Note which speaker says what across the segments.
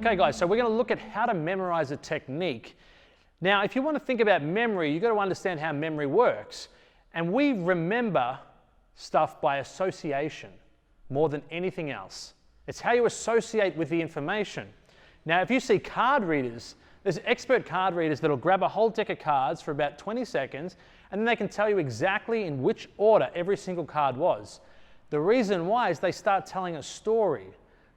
Speaker 1: Okay guys, so we're going to look at how to memorize a technique. Now, if you want to think about memory, you've got to understand how memory works. And we remember stuff by association more than anything else. It's how you associate with the information. Now, if you see card readers, there's expert card readers that'll grab a whole deck of cards for about 20 seconds, and then they can tell you exactly in which order every single card was. The reason why is they start telling a story.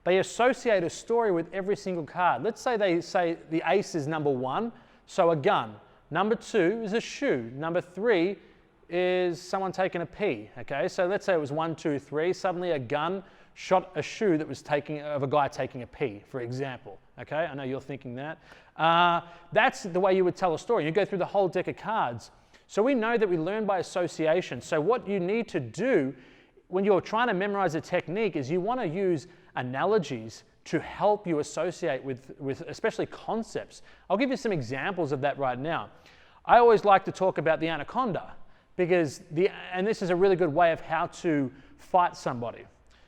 Speaker 1: They associate a story with every single card. Let's say they say the ace is number 1, so a gun. Number 2 is a shoe. Number 3 is someone taking a pee, okay? So let's say it was 1, 2, 3. Suddenly a gun shot a shoe that was of a guy taking a pee, for example, okay? I know you're thinking that. That's the way you would tell a story. You go through the whole deck of cards. So we know that we learn by association. So what you need to do when you're trying to memorize a technique is you want to use analogies to help you associate with especially concepts. I'll give you some examples of that right now. I always like to talk about the anaconda because and this is a really good way of how to fight somebody.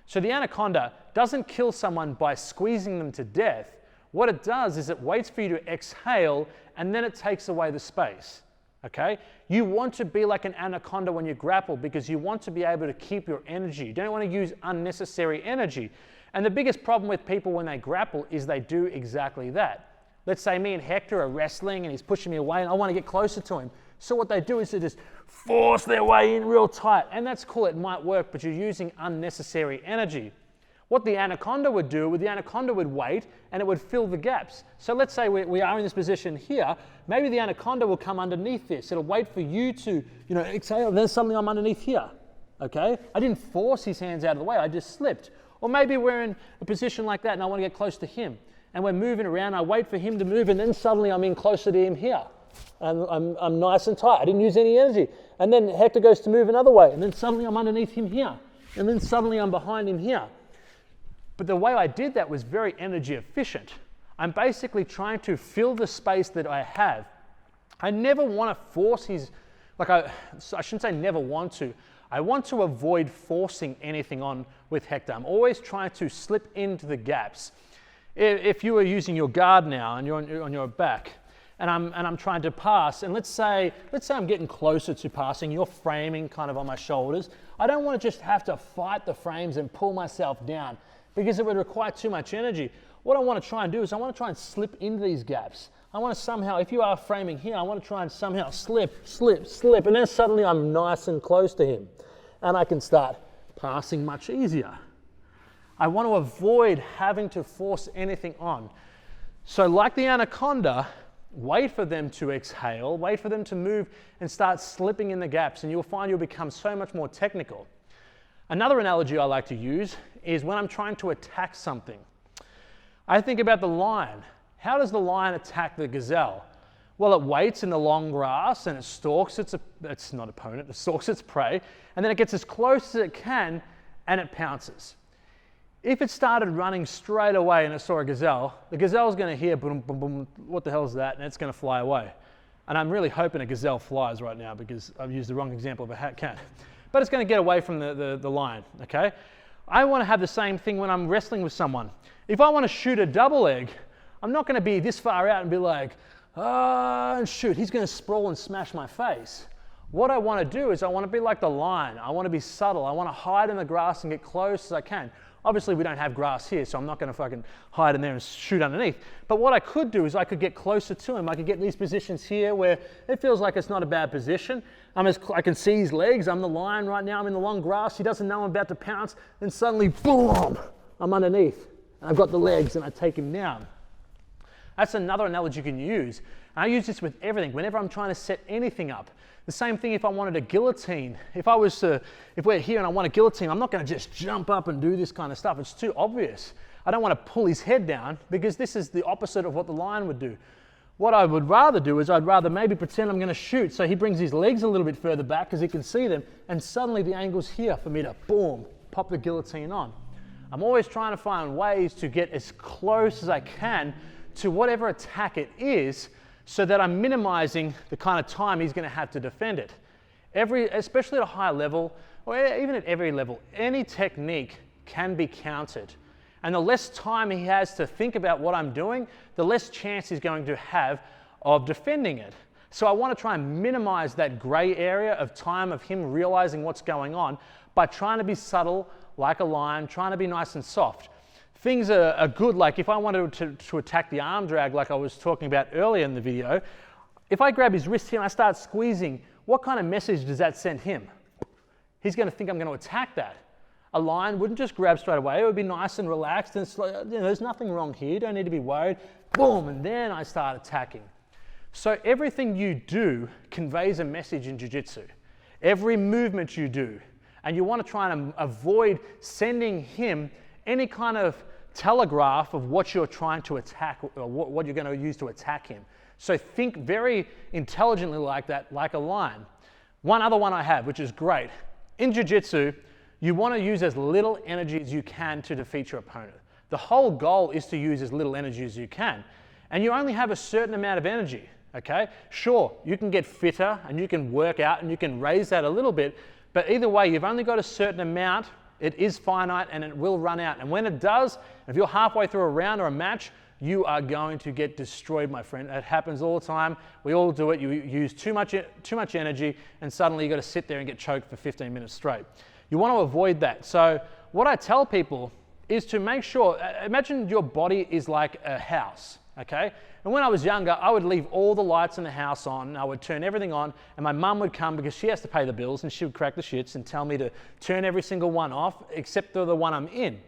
Speaker 1: So the anaconda doesn't kill someone by squeezing them to death. What it does is it waits for you to exhale and then it takes away the space. Okay? You want to be like an anaconda when you grapple because you want to be able to keep your energy. You don't want to use unnecessary energy. And the biggest problem with people when they grapple is they do exactly that. Let's say me and Hector are wrestling and he's pushing me away and I want to get closer to him. So what they do is they just force their way in real tight. And that's cool, it might work, but you're using unnecessary energy. What the anaconda would do, the anaconda would wait and it would fill the gaps. So let's say we are in this position here. Maybe the anaconda will come underneath this. It'll wait for you to, exhale, then suddenly I'm underneath here, okay? I didn't force his hands out of the way, I just slipped. Or maybe we're in a position like that and I want to get close to him. And we're moving around, I wait for him to move and then suddenly I'm in closer to him here. And I'm nice and tight, I didn't use any energy. And then Hector goes to move another way and then suddenly I'm underneath him here. And then suddenly I'm behind him here. But the way I did that was very energy efficient. I'm basically trying to fill the space that I have. I never want to force I shouldn't say never want to. I want to avoid forcing anything on with Hector. I'm always trying to slip into the gaps. If you are using your guard now and you're on your back, and I'm trying to pass, and let's say I'm getting closer to passing, you're framing kind of on my shoulders. I don't want to just have to fight the frames and pull myself down because it would require too much energy. What I want to try and do is I want to try and slip into these gaps. I want to somehow, if you are framing here, I want to try and somehow slip, and then suddenly I'm nice and close to him. And I can start passing much easier. I want to avoid having to force anything on. So like the anaconda, wait for them to exhale, wait for them to move and start slipping in the gaps, and you'll find you'll become so much more technical. Another analogy I like to use is when I'm trying to attack something. I think about the lion. How does the lion attack the gazelle? Well, it waits in the long grass and it stalks its opponent, it stalks its prey, and then it gets as close as it can and it pounces. If it started running straight away and it saw a gazelle, the gazelle's going to hear boom, boom, boom, what the hell is that? And it's going to fly away. And I'm really hoping a gazelle flies right now because I've used the wrong example of a cat. But it's going to get away from the lion, okay? I want to have the same thing when I'm wrestling with someone. If I want to shoot a double leg, I'm not going to be this far out and be like, and shoot, he's going to sprawl and smash my face. What I want to do is I want to be like the lion. I want to be subtle. I want to hide in the grass and get close as I can. Obviously, we don't have grass here, so I'm not going to fucking hide in there and shoot underneath. But what I could do is I could get closer to him. I could get these positions here where it feels like it's not a bad position. I can see his legs. I'm the lion right now. I'm in the long grass. He doesn't know I'm about to pounce. Then suddenly, boom, I'm underneath. I've got the legs and I take him down. That's another analogy you can use. And I use this with everything, whenever I'm trying to set anything up. The same thing if I wanted a guillotine. If we're here and I want a guillotine, I'm not going to just jump up and do this kind of stuff. It's too obvious. I don't want to pull his head down because this is the opposite of what the lion would do. What I would rather do is I'd rather maybe pretend I'm going to shoot. So he brings his legs a little bit further back because he can see them. And suddenly the angle's here for me to, boom, pop the guillotine on. I'm always trying to find ways to get as close as I can to whatever attack it is so that I'm minimizing the kind of time he's going to have to defend it. Especially at a high level, or even at every level, any technique can be countered. And the less time he has to think about what I'm doing, the less chance he's going to have of defending it. So I want to try and minimize that gray area of time of him realizing what's going on by trying to be subtle like a lion, trying to be nice and soft. Things are good, like if I wanted to attack the arm drag like I was talking about earlier in the video, if I grab his wrist here and I start squeezing, what kind of message does that send him? He's going to think I'm going to attack that. A lion wouldn't just grab straight away. It would be nice and relaxed and there's nothing wrong here. You don't need to be worried. Boom, and then I start attacking. So everything you do conveys a message in jiu-jitsu. Every movement you do. And you want to try and avoid sending him any kind of telegraph of what you're trying to attack or what you're going to use to attack him. So think very intelligently like that, like a lion. One other one I have, which is great. In jiu-jitsu, you want to use as little energy as you can to defeat your opponent. The whole goal is to use as little energy as you can. And you only have a certain amount of energy, okay? Sure, you can get fitter and you can work out and you can raise that a little bit, but either way, you've only got a certain amount. It is finite and it will run out. And when it does, if you're halfway through a round or a match, you are going to get destroyed, my friend. It happens all the time. We all do it. You use too much energy and suddenly you've got to sit there and get choked for 15 minutes straight. You want to avoid that. So what I tell people is to make sure, imagine your body is like a house, okay? And when I was younger, I would leave all the lights in the house on, I would turn everything on, and my mum would come because she has to pay the bills and she would crack the shits and tell me to turn every single one off except for the one I'm in.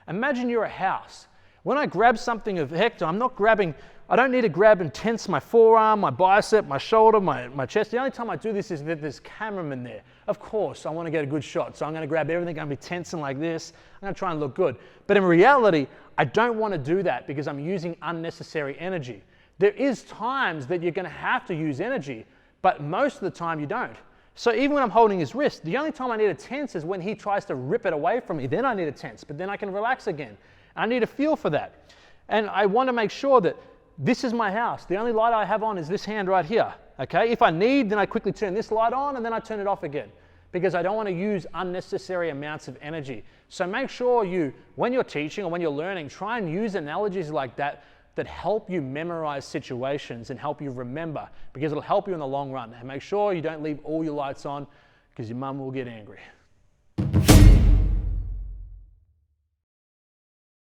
Speaker 1: Imagine you're a house. When I grab something of Hector, I don't need to grab and tense my forearm, my bicep, my shoulder, my chest. The only time I do this is if there's cameraman there. Of course, I want to get a good shot, so I'm going to grab everything, I'm going to be tensing like this. I'm going to try and look good. But in reality, I don't want to do that because I'm using unnecessary energy. There is times that you're going to have to use energy, but most of the time you don't. So even when I'm holding his wrist, the only time I need to tense is when he tries to rip it away from me. Then I need to tense, but then I can relax again. I need a feel for that. And I want to make sure that this is my house. The only light I have on is this hand right here. Okay? If I need, then I quickly turn this light on and then I turn it off again because I don't want to use unnecessary amounts of energy. So make sure when you're teaching or when you're learning, try and use analogies like that that help you memorize situations and help you remember because it'll help you in the long run. And make sure you don't leave all your lights on because your mum will get angry.